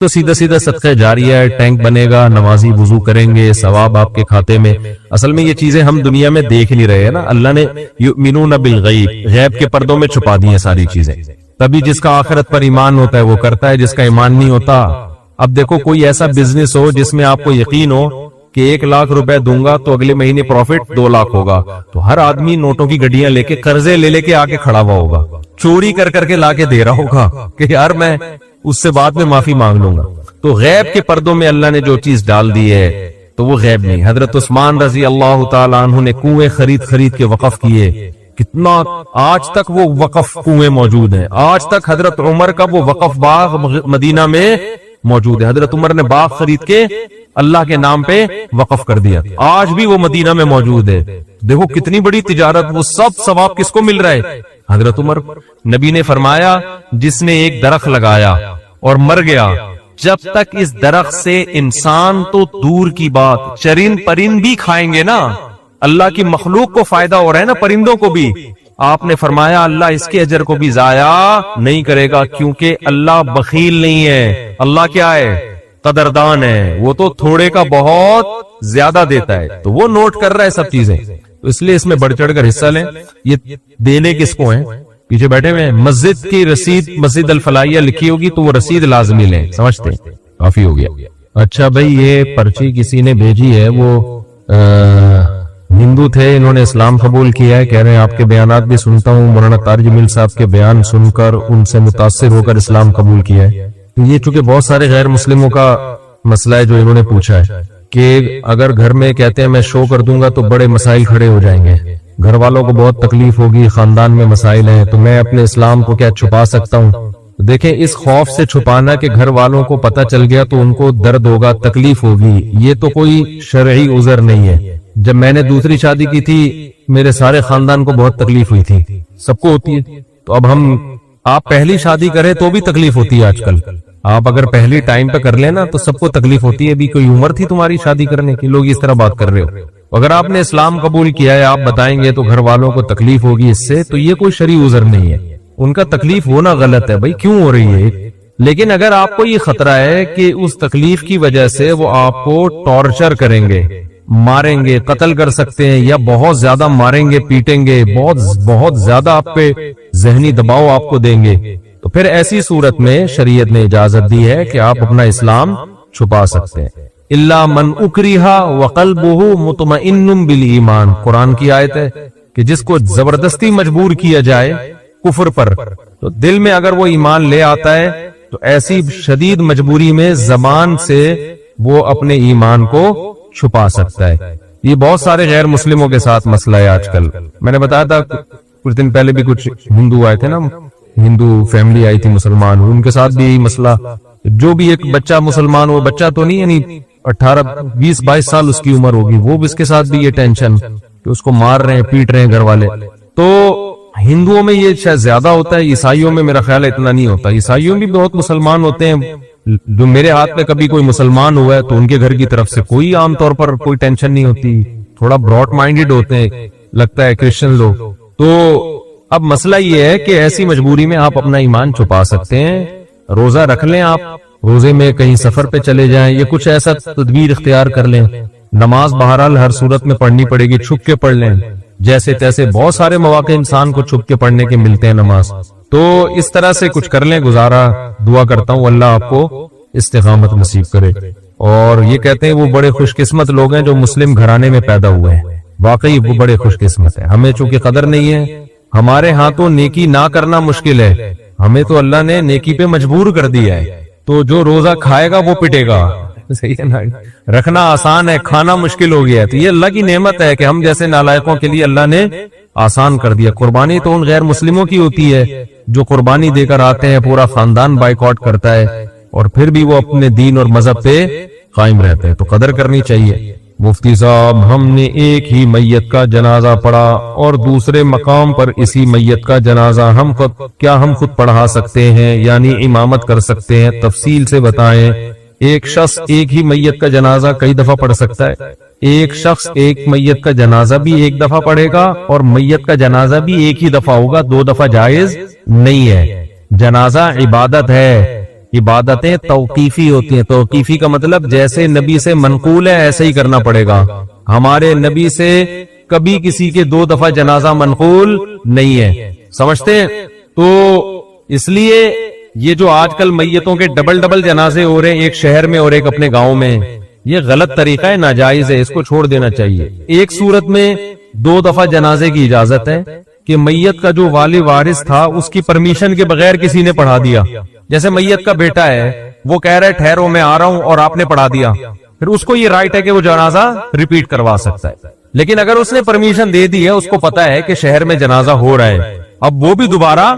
تو سیدھا سیدھا صدقہ جاریہ ہے، ٹینک بنے گا، نمازی وضو کریں گے، ثواب آپ کے کھاتے میں۔ اصل میں یہ چیزیں ہم دنیا میں دیکھ نہیں رہے ہیں نا، اللہ نے یؤمنون بالغیب، غیب کے پردوں میں چھپا دی ہیں ساری چیزیں، تبھی جس کا آخرت پر ایمان ہوتا ہے وہ کرتا ہے، جس کا ایمان نہیں ہوتا۔ اب دیکھو کوئی ایسا بزنس ہو جس میں آپ کو یقین ہو کہ 1,00,000 روپے دوں گا تو اگلے مہینے پروفٹ 2,00,000 ہوگا، تو ہر آدمی نوٹوں کی گڈیاں لے کے قرضے لے کے آ کے کھڑا ہوا ہوگا، چوری کر کے لا کے دے رہا ہوگا کہ یار میں اس سے بعد میں معافی مانگ لوں گا۔ تو غیب کے پردوں میں اللہ نے جو چیز ڈال دی ہے تو وہ غیب نہیں۔ حضرت عثمان رضی اللہ تعالیٰ عنہ نے کنویں خرید کے وقف کیے، کتنا آج تک وہ وقف کنویں موجود ہیں، آج تک حضرت عمر کا وہ وقف باغ مدینہ میں موجود ہے، حضرت عمر نے باغ خرید کے اللہ کے نام پہ وقف کر دیا، آج بھی وہ مدینہ میں موجود ہے۔ دیکھو کتنی بڑی تجارت، وہ سب ثواب کس کو مل رہا ہے؟ حضرت عمر۔ نبی نے فرمایا جس نے ایک درخت لگایا اور مر گیا، جب تک اس درخت سے انسان تو دور کی بات چرند پرند بھی کھائیں گے نا، اللہ کی مخلوق کو فائدہ ہو رہا ہے نا، پرندوں کو بھی، آپ نے فرمایا اللہ اس کے اجر کو بھی ضائع نہیں کرے گا، کیونکہ اللہ بخیل نہیں ہے، اللہ کیا ہے؟ قدردان ہے، وہ تو تھوڑے کا بہت زیادہ دیتا ہے، تو وہ نوٹ کر رہا ہے سب چیزیں، تو اس لیے اس میں بڑھ چڑھ کر حصہ لیں۔ یہ دینے کس کو ہیں؟ پیچھے بیٹھے ہوئے ہیں، مسجد کی رسید مسجد الفلاحیہ لکھی ہوگی تو وہ رسید لازمی لیں، سمجھتے ہیں؟ کافی ہو گیا۔ اچھا بھائی، یہ پرچی کسی نے بھیجی ہے، وہ ہندو تھے، انہوں نے اسلام قبول کیا ہے، کہہ رہے ہیں آپ کے بیانات بھی سنتا ہوں، مولانا طارق جمیل صاحب کے بیان سن کر ان سے متاثر ہو کر اسلام قبول کیا ہے۔ تو یہ چونکہ بہت سارے غیر مسلموں کا مسئلہ ہے جو انہوں نے پوچھا ہے کہ اگر گھر میں کہتے ہیں میں شو کر دوں گا تو بڑے مسائل کھڑے ہو جائیں گے، گھر والوں کو بہت تکلیف ہوگی، خاندان میں مسائل ہیں، تو میں اپنے اسلام کو کیا چھپا سکتا ہوں؟ دیکھیں اس خوف سے چھپانا کہ گھر والوں کو پتہ چل گیا تو ان کو درد ہوگا، تکلیف ہوگی، یہ تو کوئی شرعی عذر نہیں ہے۔ جب میں نے دوسری شادی کی تھی میرے سارے خاندان کو بہت تکلیف ہوئی تھی، سب کو ہوتی ہے، تو اب آپ پہلی شادی کریں تو بھی تکلیف ہوتی ہے، آج کل آپ اگر پہلی ٹائم پہ کر لینا تو سب کو تکلیف ہوتی ہے، بھی کوئی عمر تھی تمہاری شادی کرنے کی، لوگ اس طرح بات کر رہے ہو۔ اگر آپ نے اسلام قبول کیا ہے، آپ بتائیں گے تو گھر والوں کو تکلیف ہوگی اس سے، تو یہ کوئی شرعی عذر نہیں ہے، ان کا تکلیف ہونا غلط ہے، بھائی کیوں ہو رہی ہے؟ لیکن اگر آپ کو یہ خطرہ ہے کہ اس تکلیف کی وجہ سے وہ آپ کو ٹارچر کریں گے، ماریں گے، قتل کر سکتے ہیں، یا بہت زیادہ ماریں گے، پیٹیں گے، بہت زیادہ آپ پہ ذہنی دباؤ آپ کو دیں گے، تو پھر ایسی صورت میں شریعت نے اجازت دی ہے کہ آپ اپنا اسلام چھپا سکتے ہیں۔ الا من اکرہ وقلبہ مطمئن بالایمان، قرآن کی آیت ہے کہ جس کو زبردستی مجبور کیا جائے کفر پر، تو دل میں اگر وہ ایمان لے آتا ہے تو ایسی شدید مجبوری میں زبان سے وہ اپنے ایمان کو چھپا سکتا ہے۔ یہ بہت سارے غیر مسلموں کے ساتھ مسئلہ ہے آج کل، میں نے بتایا تھا کچھ دن پہلے بھی کچھ ہندو آئے تھے نا، ہندو فیملی آئی تھی مسلمان، ان کے ساتھ بھی یہی مسئلہ، جو بھی ایک بچہ مسلمان ہو، بچہ تو نہیں یعنی 18 20 22 سال اس کی عمر ہوگی، وہ بھی اس کے ساتھ بھی یہ ٹینشن کہ اس کو مار رہے ہیں، پیٹ رہے ہیں گھر والے۔ تو ہندوؤں میں یہ شاید زیادہ ہوتا ہے، عیسائیوں میں میرا خیال اتنا نہیں ہوتا، عیسائیوں میں بھی بہت مسلمان ہوتے ہیں، جو میرے ہاتھ میں کبھی کوئی مسلمان ہوا ہے تو ان کے گھر کی طرف سے کوئی عام طور پر کوئی ٹینشن نہیں ہوتی، تھوڑا براڈ مائنڈڈ ہوتے ہیں لگتا ہے کرسچن لوگ۔ تو اب مسئلہ یہ ہے کہ ایسی مجبوری میں آپ اپنا ایمان چھپا سکتے ہیں، روزہ رکھ لیں، آپ روزے میں کہیں سفر پہ چلے جائیں، یا کچھ ایسا تدبیر اختیار کر لیں، نماز بہرحال ہر صورت میں پڑھنی پڑے گی، چھپ کے پڑھ لیں، جیسے تیسے بہت سارے مواقع انسان کو چھپ کے پڑھنے کے ملتے ہیں نماز، تو اس طرح سے کچھ کر لیں گزارا۔ دعا کرتا ہوں اللہ آپ کو استقامت نصیب کرے۔ اور یہ کہتے ہیں وہ بڑے خوش قسمت لوگ ہیں جو مسلم گھرانے میں پیدا ہوئے ہیں، واقعی وہ بڑے خوش قسمت ہیں، ہمیں چونکہ قدر نہیں ہے، ہمارے ہاں تو نیکی نہ کرنا مشکل ہے، ہمیں تو اللہ نے نیکی پہ مجبور کر دیا ہے، تو جو روزہ کھائے گا وہ پٹے گا، صحیح ہے نا؟ رکھنا آسان ہے، کھانا مشکل ہو گیا ہے، تو یہ اللہ کی نعمت ہے کہ ہم جیسے نالائقوں کے لیے اللہ نے آسان کر دیا۔ قربانی تو ان غیر مسلموں کی ہوتی ہے جو قربانی دے کر آتے ہیں، پورا خاندان بائیکاٹ کرتا ہے، اور پھر بھی وہ اپنے دین اور مذہب پہ قائم رہتے ہیں، تو قدر کرنی چاہیے۔ مفتی صاحب، ہم نے ایک ہی میت کا جنازہ پڑھا اور دوسرے مقام پر اسی میت کا جنازہ کیا ہم خود پڑھا سکتے ہیں، یعنی امامت کر سکتے ہیں؟ تفصیل سے بتائیں۔ ایک شخص ایک ہی میت کا جنازہ کئی دفعہ پڑھ سکتا ہے، ایک شخص ایک میت کا جنازہ بھی ایک دفعہ پڑھے گا اور میت کا جنازہ بھی ایک ہی دفعہ ہوگا، 2 دفعہ جائز نہیں ہے۔ جنازہ عبادت ہے، عبادتیں توقیفی ہوتی ہیں. توقیفی کا مطلب جیسے نبی سے منقول ہے ایسے ہی کرنا پڑے گا. ہمارے نبی سے کبھی کسی کے 2 دفعہ جنازہ منقول نہیں ہے. سمجھتے ہیں؟ تو اس لیے یہ جو آج کل میتوں کے ڈبل جنازے ہو رہے ہیں، ایک شہر میں اور ایک اپنے گاؤں میں، یہ غلط طریقہ ہے، ناجائز ہے، اس کو چھوڑ دینا چاہیے. ایک صورت میں 2 دفعہ جنازے کی اجازت ہے کہ میت کا جو والد وارث تھا اس کی پرمیشن کے بغیر کسی نے پڑھا دیا. جیسے میت کا بیٹا ہے، وہ کہہ رہا ہے ٹھہرو میں آ رہا ہوں، اور آپ نے پڑھا دیا، پھر اس کو یہ رائٹ ہے کہ وہ جنازہ ریپیٹ کروا سکتا ہے. لیکن اگر اس نے پرمیشن دے دی ہے، اس کو پتا ہے کہ شہر میں جنازہ ہو رہا ہے، اب وہ بھی دوبارہ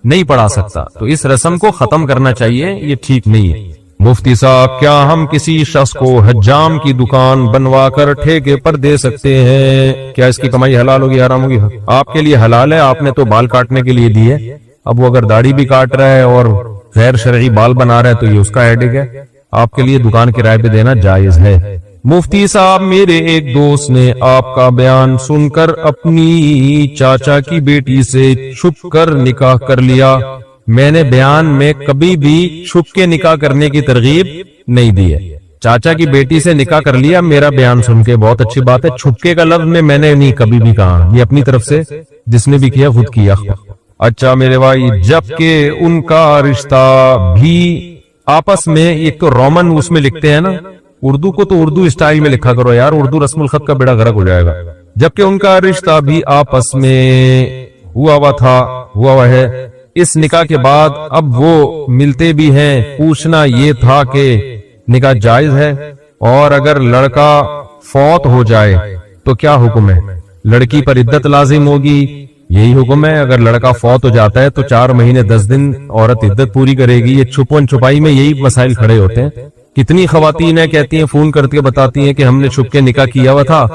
نہیں پڑھا سکتا، تو اس رسم کو ختم کرنا چاہیے، یہ ٹھیک نہیں ہے. مفتی صاحب، کیا ہم کسی شخص کو حجام کی دکان بنوا کر ٹھیکے پر دے سکتے ہیں؟ کیا اس کی کمائی حلال ہوگی حرام ہوگی؟ آپ کے لیے حلال ہے، آپ نے تو بال کاٹنے کے لیے دی ہے. اب وہ اگر داڑھی بھی کاٹ رہا ہے اور غیر شرعی بال بنا رہا ہے تو یہ اس کا ہیڈک ہے. آپ کے لیے دکان کرائے پہ دینا جائز ہے. مفتی صاحب، میرے ایک دوست نے آپ کا بیان سن کر اپنی چاچا کی بیٹی سے چھپ کر نکاح کر لیا. میں نے بیان میں کبھی بھی چھپ کے نکاح کرنے کی ترغیب نہیں دی ہے. چاچا کی بیٹی سے نکاح کر لیا، میرا بیان سن کے بہت اچھی بات ہے. چھپکے کا لفظ میں نے نہیں کبھی بھی کہا، یہ اپنی طرف سے جس نے بھی کیا خود کیا. اچھا میرے بھائی، جبکہ ان کا رشتہ بھی آپس میں، ایک تو رومن اس میں لکھتے ہیں نا، اردو کو تو اردو اسٹائل میں لکھا کرو یار، اردو رسم الخط کا بیڑا غرق ہو جائے گا. جبکہ ان کا رشتہ بھی آپس میں ہوا ہے، اس نکاح کے بعد اب وہ ملتے بھی ہیں. پوچھنا یہ تھا کہ نکاح جائز ہے، اور اگر لڑکا فوت ہو جائے تو کیا حکم ہے؟ لڑکی پر عدت لازم ہوگی، یہی حکم ہے. اگر لڑکا فوت ہو جاتا ہے تو 4 مہینے 10 دن عورت عدت پوری کرے گی. یہ چھپن چھپائی میں یہی مسائل کھڑے ہوتے ہیں. کتنی خواتین ہیں کہتی ہیں، فون کر کے بتاتی ہیں کہ ہم نے چھپ کے نکاح کیا ہوا تھا،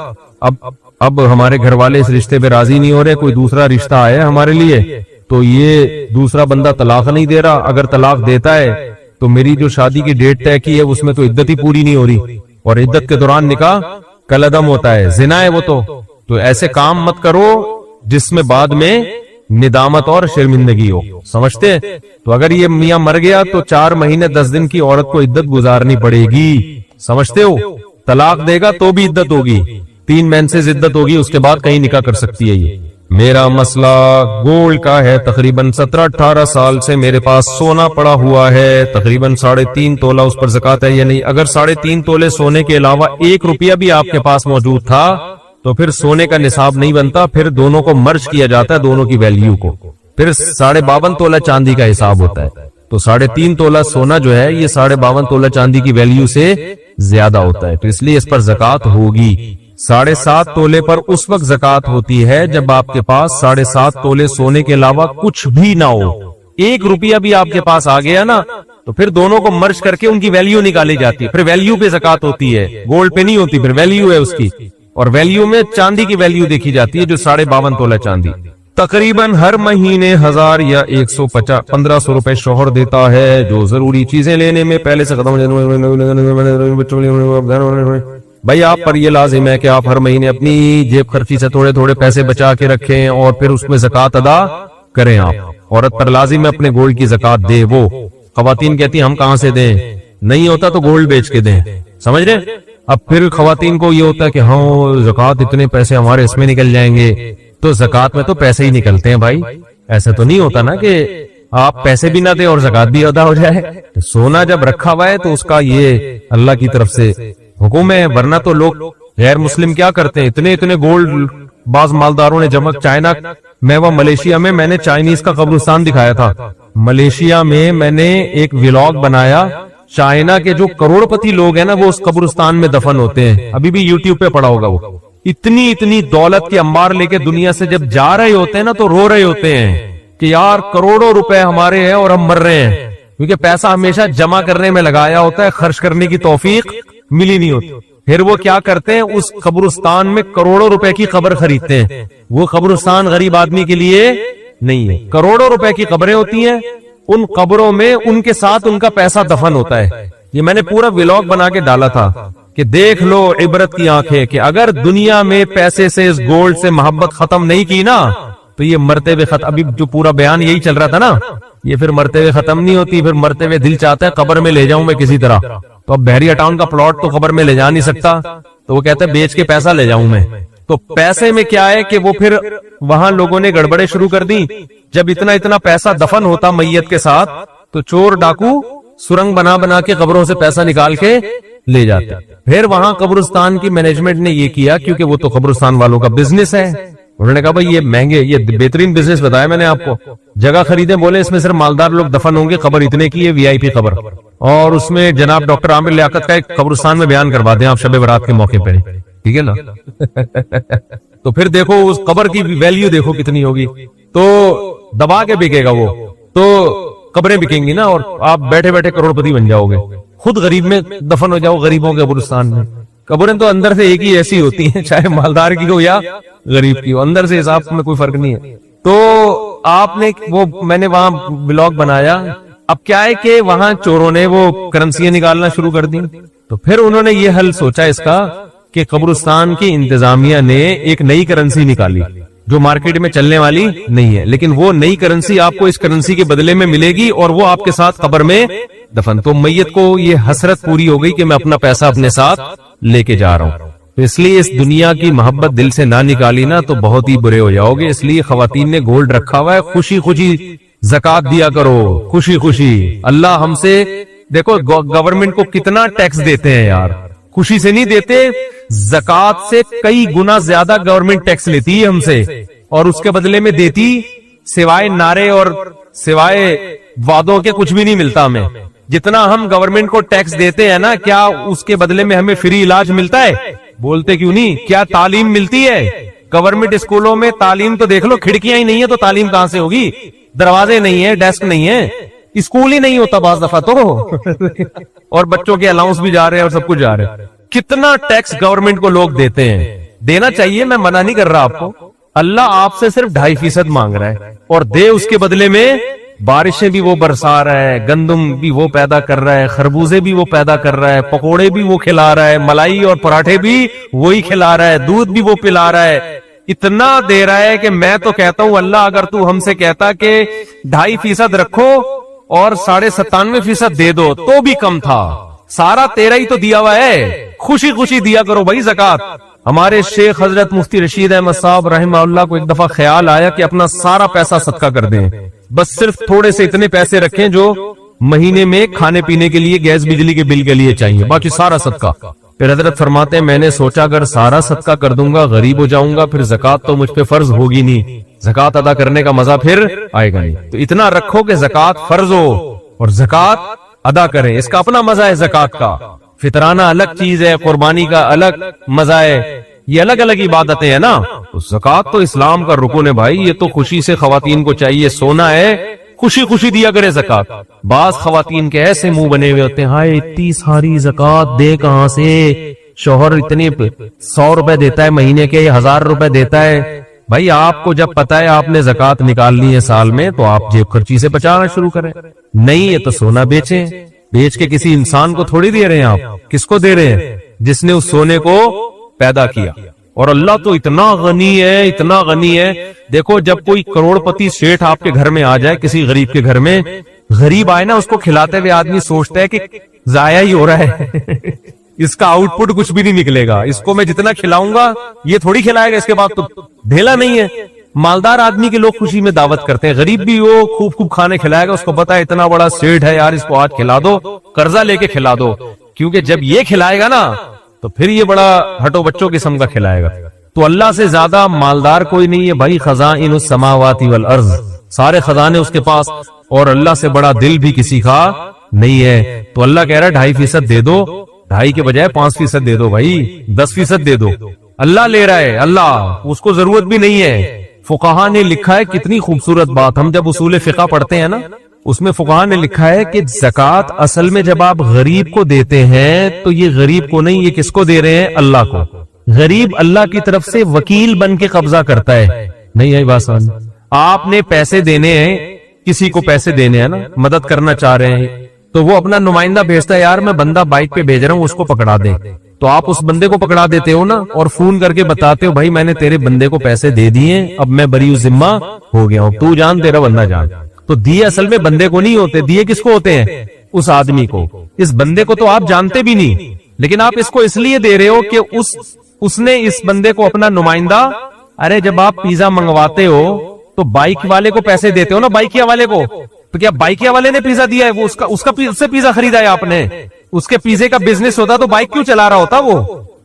اب ہمارے گھر والے اس رشتے پہ راضی نہیں ہو رہے، کوئی دوسرا رشتہ آیا ہمارے لیے، تو یہ دوسرا بندہ طلاق نہیں دے رہا. اگر طلاق دیتا ہے تو میری جو شادی کی ڈیٹ طے کی ہے اس میں تو عدت ہی پوری نہیں ہو رہی، اور عدت کے دوران نکاح کلعدم ہوتا ہے، زنا ہے وہ. تو ایسے کام مت کرو جس میں بعد میں ندامت اور شرمندگی ہو. سمجھتے؟ تو اگر یہ میاں مر گیا تو 4 مہینے 10 دن کی عورت کو عدت گزارنی پڑے گی. سمجھتے ہو؟ طلاق دے گا تو بھی عدت ہوگی، 3 مینسز عدت ہوگی، اس کے بعد کہیں نکاح کر سکتی ہے. یہ میرا مسئلہ گولڈ کا ہے. تقریباً 17-18 سال سے میرے پاس سونا پڑا ہوا ہے، تقریباً 3.5 تولہ. اس پر زکات ہے یا نہیں؟ اگر 3.5 تولے سونے کے علاوہ 1 روپیہ بھی آپ کے پاس موجود تھا تو پھر سونے کا نصاب نہیں بنتا، پھر دونوں کو مرج کیا جاتا ہے، دونوں کی ویلیو کو، پھر 52.5 تولہ چاندی کا حساب ہوتا ہے. تو 3.5 تولہ سونا جو ہے یہ 52.5 تولہ چاندی کی ویلیو سے زیادہ ہوتا ہے، تو اس لیے اس پر زکات ہوگی. 7.5 تولے پر اس وقت زکات ہوتی ہے جب آپ کے پاس 7.5 تولے سونے کے علاوہ کچھ بھی نہ ہو. 1 روپیہ بھی آپ کے پاس آ گیا نا تو پھر دونوں کو مرج کر کے ان کی ویلیو نکالی جاتی ہے، پھر ویلیو پہ زکات ہوتی ہے، گولڈ پہ نہیں ہوتی، پھر ویلیو ہے اس کی. اور ویلیو میں چاندی کی ویلیو دیکھی جاتی ہے جو 52.5 تولہ چاندی. تقریباً ہر مہینے 1000 یا 1500 روپے شوہر دیتا ہے جو ضروری چیزیں لینے میں پہلے سے ختم. بھائی آپ پر یہ لازم ہے کہ آپ ہر مہینے اپنی جیب خرچی سے تھوڑے پیسے بچا کے رکھیں اور پھر اس میں زکات ادا کریں. آپ عورت پر لازم ہے اپنے گولڈ کی زکات دے. وہ خواتین کہتی ہیں ہم کہاں سے دیں، نہیں ہوتا تو گولڈ بیچ کے دیں. سمجھ رہے؟ اب پھر خواتین کو یہ ہوتا ہے کہ ہاں زکات اتنے پیسے ہمارے اس میں نکل جائیں گے، تو زکات میں تو پیسے ہی نکلتے ہیں بھائی. ایسا تو نہیں ہوتا نا کہ آپ پیسے بھی نہ دیں اور زکات بھی ادا ہو جائے. سونا جب رکھا ہوا ہے تو اس کا یہ اللہ کی طرف سے حکم ہے. ورنہ تو لوگ غیر مسلم کیا کرتے ہیں، اتنے گولڈ بعض مالداروں نے جمع. چائنا میں وہ ملیشیا میں نے چائنیز کا قبرستان دکھایا تھا. ملیشیا میں نے ایک ولاگ بنایا. چائنا کے جو کروڑ پتی لوگ ہیں نا وہ اس قبرستان میں دفن ہوتے ہیں. ابھی بھی یوٹیوب پہ پڑا ہوگا. وہ اتنی دولت کے انبار لے کے دنیا سے جب جا رہے ہوتے ہیں نا تو رو رہے ہوتے ہیں کہ یار کروڑوں روپے ہمارے ہیں اور ہم مر رہے ہیں، کیونکہ پیسہ ہمیشہ جمع کرنے میں لگایا ہوتا ہے، خرچ کرنے کی توفیق ملی نہیں ہوتی. پھر وہ کیا کرتے ہیں، اس قبرستان میں کروڑوں روپے کی قبر خریدتے ہیں. وہ قبرستان غریب آدمی کے لیے نہیں ہے، کروڑوں روپے کی قبریں ہوتی ہیں، ان قبروں میں ان کے ساتھ ان کا پیسہ دفن ہوتا ہے. یہ میں نے پورا ولاگ بنا کے ڈالا تھا کہ دیکھ لو عبرت کی آنکھیں، کہ اگر دنیا میں پیسے سے اس گولڈ سے محبت ختم نہیں کی نا تو یہ مرتے ہوئے ابھی جو پورا بیان یہی چل رہا تھا نا، یہ پھر مرتے ہوئے ختم نہیں ہوتی، پھر مرتے ہوئے دل چاہتا ہے قبر میں لے جاؤں میں کسی طرح، تو اب بحریہ ٹاؤن کا پلاٹ تو قبر میں لے جا نہیں سکتا، تو وہ کہتا ہے بیچ کے پیسہ لے جاؤں میں۔ تو پیسے میں کیا ہے کہ وہ پھر وہاں لوگوں نے گڑبڑے شروع کر دی، جب اتنا پیسہ دفن ہوتا میت کے ساتھ تو چور ڈاکو سرنگ بنا بنا کے قبروں سے پیسہ نکال کے لے جاتے۔ پھر وہاں قبرستان کی مینجمنٹ نے یہ کیا، کیونکہ وہ تو قبرستان والوں کا بزنس ہے، انہوں نے کہا بھائی یہ مہنگے، یہ بہترین بزنس بتایا میں نے آپ کو، جگہ خریدیں، بولے اس میں صرف مالدار لوگ دفن ہوں گے، قبر اتنے کی ہے، وی آئی پی قبر، اور اس میں جناب ڈاکٹر عامر لیاقت کا ایک قبرستان میں بیان کروا دیں آپ شب برات کے موقع پہ، ٹھیک ہے نا؟ تو پھر دیکھو اس قبر کی ویلیو دیکھو کتنی ہوگی، تو دبا کے بکے گا وہ، تو قبریں بکیں گی نا، اور آپ بیٹھے بیٹھے کروڑ پتی بن جاؤ گے، خود غریب میں دفن ہو جاؤ، غریبوں کے قبرستان میں۔ قبریں تو اندر سے ایک ہی ایسی ہوتی ہیں، چاہے مالدار کی ہو یا غریب کی ہو، اندر سے حساب میں کوئی فرق نہیں ہے۔ تو آپ نے وہ، میں نے وہاں بلاگ بنایا، اب کیا ہے کہ وہاں چوروں نے وہ کرنسیاں نکالنا شروع کر دی، تو پھر انہوں نے یہ حل سوچا اس کا کہ قبرستان کی انتظامیہ نے ایک نئی کرنسی نکالی جو مارکیٹ میں چلنے والی نہیں ہے، لیکن وہ نئی کرنسی آپ کو اس کرنسی کے بدلے میں ملے گی اور وہ آپ کے ساتھ قبر میں دفن۔ تو میت کو یہ حسرت پوری ہو گئی کہ میں اپنا پیسہ اپنے ساتھ لے کے جا رہا ہوں، تو اس لیے اس دنیا کی محبت دل سے نہ نکالی نا تو بہت ہی برے ہو جاؤ گے۔ اس لیے خواتین نے گولڈ رکھا ہوا ہے، خوشی خوشی زکات دیا کرو، خوشی خوشی۔ اللہ ہم سے دیکھو گورنمنٹ کو کتنا ٹیکس دیتے ہیں یار، خوشی سے نہیں دیتے، زکات سے کئی گنا زیادہ گورنمنٹ ٹیکس لیتی ہے ہم سے، اور اس کے بدلے میں دیتی سوائے نعرے اور سوائے وعدوں کے کچھ بھی نہیں ملتا ہمیں۔ جتنا ہم گورنمنٹ کو ٹیکس دیتے ہیں نا، کیا اس کے بدلے میں ہمیں فری علاج ملتا ہے؟ بولتے کیوں نہیں؟ کیا تعلیم ملتی ہے؟ گورنمنٹ اسکولوں میں تعلیم تو دیکھ لو، کھڑکیاں ہی نہیں ہے تو تعلیم کہاں سے ہوگی؟ دروازے نہیں ہے، ڈیسک نہیں ہے، اسکول ہی نہیں ہوتا بعض دفعہ تو، اور بچوں کے الاؤنس بھی جا رہے ہیں اور سب کچھ جا رہے ہیں۔ کتنا ٹیکس گورنمنٹ کو لوگ دیتے ہیں، دینا چاہیے، میں منع نہیں کر رہا آپ کو، اللہ آپ سے صرف 2.5% مانگ رہا ہے، اور دے اس کے بدلے میں بارشیں بھی وہ برسا رہا ہے، گندم بھی وہ پیدا کر رہا ہے، خربوزے بھی وہ پیدا کر رہا ہے، پکوڑے بھی وہ کھلا رہا ہے، ملائی اور پراٹھے بھی وہی کھلا رہا ہے، دودھ بھی وہ پلا رہا ہے، اتنا دے رہا ہے کہ میں تو کہتا ہوں اللہ اگر تو ہم سے کہتا کہ 2.5% رکھو اور 97.5% دے دو تو بھی کم تھا، سارا تیرا ہی تو دیا ہوا ہے، خوشی خوشی دیا کرو بھائی زکات۔ ہمارے شیخ حضرت مفتی رشید احمد صاحب رحمہ اللہ کو ایک دفعہ خیال آیا کہ اپنا سارا پیسہ صدقہ کر دیں، بس صرف تھوڑے سے اتنے پیسے رکھیں جو مہینے میں کھانے پینے کے لیے، گیس بجلی کے بل کے لیے چاہیے، باقی سارا صدقہ۔ پھر حضرت فرماتے ہیں میں نے سوچا اگر سارا صدقہ کر دوں گا غریب ہو جاؤں گا، پھر زکات تو مجھ پہ فرض ہوگی نہیں، زکات ادا کرنے کا مزہ پھر آئے گا نہیں، تو اتنا رکھو کہ زکات فرض ہو اور زکات ادا کریں، اس کا اپنا مزہ ہے، زکات کا فطرانہ الگ چیز ہے، قربانی کا الگ مزہ ہے، یہ الگ الگ عبادتیں ہیں نا۔ تو زکات تو اسلام کا رکن ہے بھائی، یہ تو خوشی سے خواتین کو چاہیے، سونا ہے خوشی خوشی دیا کرے زکات۔ بعض خواتین کے ایسے منہ بنے ہوئے ہوتے ہیں، ہائے اتنی ساری زکات دے کہاں سے، شوہر اتنے 100 روپے دیتا ہے مہینے کے، 1000 روپے دیتا ہے۔ بھائی آپ کو جب پتا ہے آپ نے زکات نکالنی ہے سال میں تو آپ جیب خرچی سے بچانا شروع کریں، نہیں ہے تو سونا بیچیں، بیچ کے کسی انسان کو تھوڑی دے رہے ہیں آپ، کس کو دے رہے ہیں؟ جس نے اس سونے کو پیدا کیا۔ اور اللہ تو اتنا غنی ہے، اتنا غنی ہے، دیکھو جب کوئی کروڑ پتی سیٹھ آپ کے گھر میں آ جائے، کسی غریب کے گھر میں غریب آئے نا، اس کو کھلاتے ہوئے آدمی سوچتا ہے کہ ضائع ہی ہو رہا ہے اس کا آؤٹ پٹ کچھ بھی نہیں نکلے گا، اس کو میں جتنا کھلاؤں گا یہ تھوڑی کھلائے گا، اس کے بعد تو ڈھیلا نہیں ہے۔ مالدار آدمی کے لوگ خوشی میں دعوت کرتے ہیں، غریب بھی وہ خوب خوب کھانے کھلائے گا، اس کو پتا ہے اتنا بڑا سیٹ ہے یار، اس کو آج کھلا دو، قرضہ لے کے کھلا دو، کیونکہ جب یہ کھلائے گا نا تو پھر یہ بڑا ہٹو بچوں قسم کا کھلائے گا۔ تو اللہ سے زیادہ مالدار کوئی نہیں ہے بھائی، خزائن السماوات والارض، سارے خزانے اس کے پاس، اور اللہ سے بڑا دل بھی کسی کا نہیں ہے۔ تو اللہ کہہ رہا ہے 2.5% دے دو، 2.5 کے بجائے 5% دے دو بھائی، 10% دے دو، اللہ لے رہا ہے، اللہ اس کو ضرورت بھی نہیں ہے۔ فقہا نے لکھا ہے کتنی خوبصورت بات، ہم جب اصول فقہ پڑھتے ہیں نا اس میں فقہا نے لکھا ہے کہ زکات اصل میں جب آپ غریب کو دیتے ہیں تو یہ غریب کو نہیں، یہ کس کو دے رہے ہیں؟ اللہ کو۔ غریب اللہ کی طرف سے وکیل بن کے قبضہ کرتا ہے، نہیں ہے بات سمجھ؟ آپ نے پیسے دینے ہیں، کسی کو پیسے دینے ہیں نا، مدد کرنا چاہ رہے ہیں تو وہ اپنا نمائندہ بھیجتا ہے، یار میں بندہ بائک پہ بھیج رہا ہوں اس کو پکڑا دے، تو آپ اس بندے کو پکڑا دیتے ہو نا، اور فون کر کے بتاتے ہو بھائی میں نے تیرے بندے کو پیسے دے دیے، اب میں بری ذمہ ہو گیا ہوں، تو جان تیرا بندہ جان۔ تو دیے اصل میں بندے کو نہیں ہوتے, دیے کس کو ہوتے ہیں؟ اس آدمی کو. اس بندے کو تو آپ جانتے بھی نہیں, لیکن آپ اس کو اس لیے دے رہے ہو کہ اس نے اس بندے کو اپنا نمائندہ. ارے جب آپ پیزا منگواتے ہو تو بائک والے کو پیسے دیتے ہو نا, بائک والے کو. تو کیا بائک والے نے پیزا دیا ہے؟ وہ اس سے پیزا خریدا ہے آپ نے. اس کے پیزے کا بزنس ہوتا تو بائک کیوں چلا رہا ہوتا وہ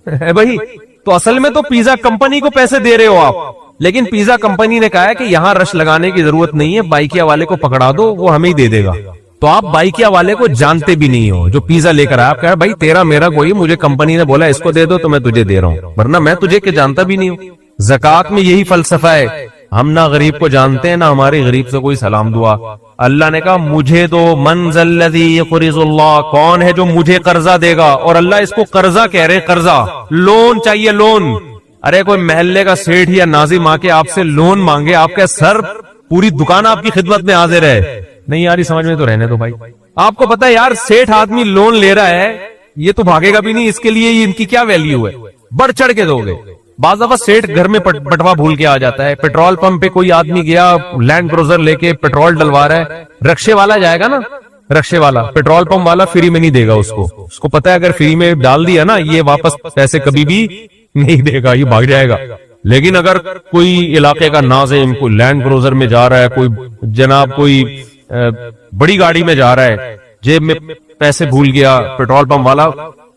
بھائی. تو اصل میں تو پیزا کمپنی کو پیسے دے رہے ہو آپ, لیکن پیزا کمپنی نے کہا ہے کہ یہاں رش لگانے کی ضرورت نہیں ہے, بائکیا والے کو پکڑا دو, وہ ہمیں ہی دے دے گا. تو آپ بائکیا والے کو جانتے بھی نہیں ہو جو پیزا لے کر آیا. آپ کہہ رہے بھائی تیرا میرا کوئی, مجھے کمپنی نے بولا اس کو دے دو تو میں تجھے دے رہا ہوں, ورنہ میں تجھے کہ جانتا بھی نہیں ہوں. زکات میں یہی فلسفہ ہے, ہم نہ غریب کو جانتے ہیں نہ ہماری غریب سے کوئی سلام دعا. اللہ نے کہا مجھے دو, من ذا الذی یقرض اللہ, کون ہے جو مجھے قرضہ دے گا. اور اللہ اس کو قرضہ کہہ رہے, قرضہ, لون چاہیے, لون. ارے کوئی محلے کا سیٹھ یا ناظم آ کے آپ سے لون مانگے, آپ کا سر پوری دکان آپ کی خدمت میں حاضر ہے. نہیں یار سمجھ میں تو رہنے دو بھائی. آپ کو پتا ہے یار سیٹھ آدمی لون لے رہا ہے, یہ تو بھاگے گا بھی نہیں, اس کے لیے ان کی کیا ویلیو ہے, بڑھ چڑھ کے دو گے. بعض دفعہ سیٹھ گھر میں بٹوا بھول کے آ جاتا ہے. پیٹرول پمپ پہ کوئی آدمی گیا لینڈ کروزر لے کے پیٹرول ڈلوا رہا ہے, رکشے والا جائے گا نا, رکشے والا, پیٹرول پمپ والا فری میں نہیں دے گا اس کو پتا ہے اگر فری میں ڈال دیا نا یہ واپس پیسے کبھی بھی نہیں دے گا, یہ بھاگ جائے گا. لیکن اگر کوئی علاقے کا ناظم کوئی لینڈ کروزر میں جا رہا ہے, کوئی جناب کوئی بڑی گاڑی میں جا رہا ہے, جیب میں پیسے بھول گیا, پیٹرول پمپ والا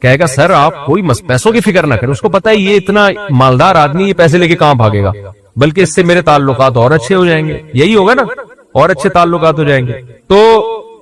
کہے گا سر آپ کوئی پیسوں کی فکر نہ کریں. اس کو پتا ہے یہ اتنا مالدار آدمی, یہ پیسے لے کے کہاں بھاگے گا, بلکہ اس سے میرے تعلقات اور اچھے ہو جائیں گے. یہی ہوگا نا, اور اچھے تعلقات ہو جائیں گے. تو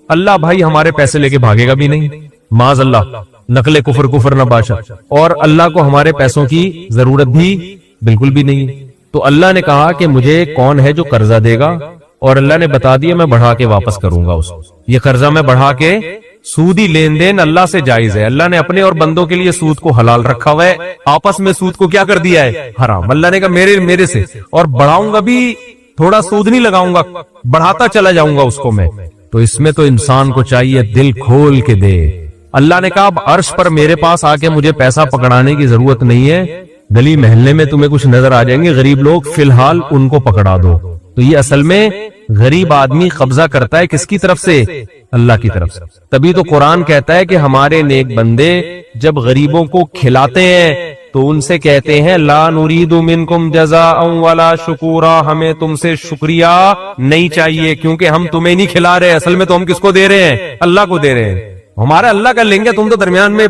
اللہ بھائی ہمارے پیسے لے کے بھاگے گا بھی نہیں, معاذ اللہ, نقل کفر نہ باشا. اور اللہ کو ہمارے پیسوں کی ضرورت بھی بالکل بھی نہیں. تو اللہ نے کہا کہ مجھے کون ہے جو قرضہ دے گا, اور اللہ نے بتا دیا میں بڑھا کے واپس کروں گا اس کو. یہ قرضہ میں بڑھا کے, سودی لین دین اللہ سے جائز ہے. اللہ نے اپنے اور بندوں کے لیے سود کو حلال رکھا ہوا ہے, آپس میں سود کو کیا کر دیا ہے, حرام. اللہ نے کہا میرے سے, اور بڑھاؤں گا بھی, تھوڑا سود نہیں لگاؤں گا, بڑھاتا چلا جاؤں گا اس کو میں. تو اس میں تو انسان کو چاہیے دل کھول کے دے. اللہ نے کہا اب عرش پر میرے پاس آ کے مجھے پیسہ پکڑانے کی ضرورت نہیں ہے, گلی محلے میں تمہیں کچھ نظر آ جائیں گے غریب لوگ, فی الحال ان کو پکڑا دو. تو یہ اصل میں غریب آدمی قبضہ کرتا ہے کس کی طرف سے, اللہ کی طرف سے. تبھی تو قرآن کہتا ہے کہ ہمارے نیک بندے جب غریبوں کو کھلاتے ہیں تو ان سے کہتے ہیں لا نرید منکم جزاء ولا شکورا, ہمیں تم سے شکریہ نہیں چاہیے کیونکہ ہم تمہیں نہیں کھلا رہے, اصل میں تو ہم کس کو دے رہے ہیں, اللہ کو دے رہے ہیں. ہمارا اللہ کا لیں گے, تم تو درمیان میں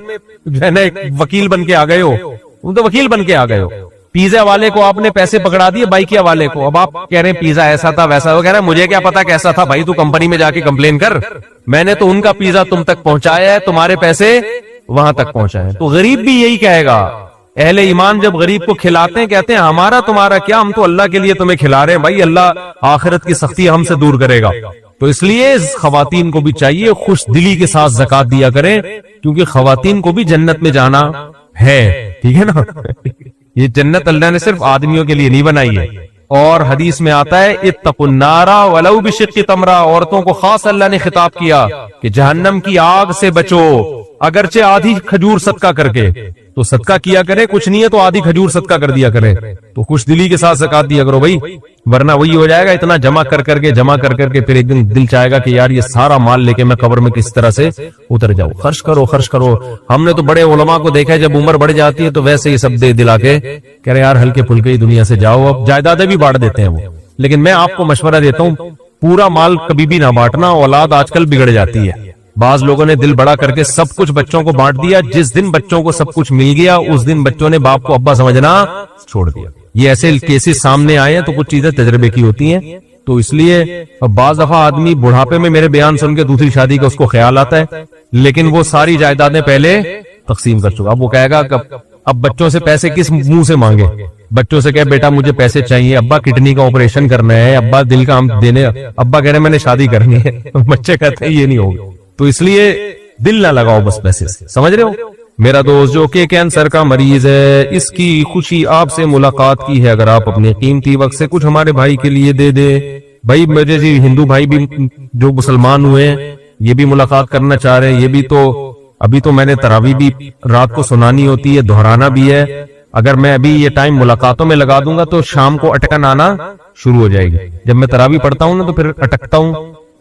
جو ہے نا ایک وکیل بن کے آ گئے ہو, تم تو وکیل بن کے آ گئے ہو. پیزا والے کو آپ نے پیسے پکڑا دیے, بائکیا والے کو, اب آپ کہہ رہے ہیں پیزا ایسا تھا ویسا. وہ کہہ رہے ہیں مجھے کیا پتا کیسا تھا, بھائی تو کمپنی میں جا کے کمپلین کر, میں نے تو ان کا پیزا تم تک پہنچایا ہے, تمہارے پیسے وہاں تک پہنچائے. تو غریب بھی یہی کہے گا. اہل ایمان جب غریب کو کھلاتے ہیں کہتے ہیں ہمارا تمہارا کیا, ہم تو اللہ کے لیے تمہیں کھلا رہے ہیں بھائی, اللہ آخرت کی سختی ہم سے دور کرے گا. تو اس لیے خواتین کو بھی چاہیے خوش دلی کے ساتھ زکات دیا کریں, کیونکہ خواتین کو بھی جنت میں جانا ہے, ٹھیک ہے نا. یہ جنت اللہ نے صرف آدمیوں کے لیے نہیں بنائی ہے. اور حدیث میں آتا ہے اتقوا النار ولو بشق تمرہ, عورتوں کو خاص اللہ نے خطاب کیا کہ جہنم کی آگ سے بچو, اگرچہ آدھی کھجور صدقہ کر کے. تو صدقہ کیا کرے, کچھ نہیں ہے تو آدھی کھجور صدقہ کر دیا کرے. تو خوش دلی کے ساتھ زکات دیا کرو بھائی, ورنہ وہی ہو جائے گا اتنا جمع کر کر کے پھر ایک دن دل چاہے گا کہ یار یہ سارا مال لے کے میں قبر میں کس طرح سے اتر جاؤں. خرچ کرو. ہم نے تو بڑے علماء کو دیکھا ہے جب عمر بڑھ جاتی ہے تو ویسے ہی سب دے دلا کے کہہ رہے یار ہلکے پھلکے ہی دنیا سے جاؤ, اب جائیدادیں بھی بانٹ دیتے ہیں وہ. لیکن میں آپ کو مشورہ دیتا ہوں پورا مال کبھی بھی نہ بانٹنا, اولاد آج کل بگڑ جاتی ہے. بعض لوگوں نے دل بڑا کر کے سب کچھ بچوں کو بانٹ دیا, جس دن بچوں کو سب کچھ مل گیا اس دن بچوں نے باپ کو ابا سمجھنا چھوڑ دیا. یہ ایسے کیسز سامنے آئے ہیں, تو کچھ چیزیں تجربے کی ہوتی ہیں. تو اس لیے بعض دفعہ آدمی بڑھاپے میں میرے بیان سن کے دوسری شادی کا اس کو خیال آتا ہے, لیکن وہ ساری جائیدادیں پہلے تقسیم کر چکا. اب وہ کہے گا اب بچوں سے پیسے کس منہ سے مانگے, بچوں سے کہ بیٹا مجھے پیسے چاہیے, ابا کڈنی کا آپریشن کرنا ہے, ابا دل کا دینے, ابا کہہ رہے میں نے شادی کرنی ہے, بچے کہتے ہیں یہ نہیں ہوگا. تو اس لیے دل نہ لگاؤ بس پیسے سے, سمجھ رہے ہو. میرا دوست جو کہ کینسر کا مریض ہے, اس کی خوشی آپ سے ملاقات کی ہے, اگر آپ اپنے قیمتی وقت سے کچھ ہمارے بھائی کے لیے دے دے. بھائی میرے جی ہندو بھائی بھی جو مسلمان ہوئے ہیں یہ بھی ملاقات کرنا چاہ رہے ہیں, یہ بھی تو ابھی تو میں نے تراویح بھی رات کو سنانی ہوتی ہے, دہرانا بھی ہے. اگر میں ابھی یہ ٹائم ملاقاتوں میں لگا دوں گا تو شام کو اٹکن آنا شروع ہو جائے گی. جب میں تراویح پڑھتا ہوں نا تو پھر اٹکتا ہوں,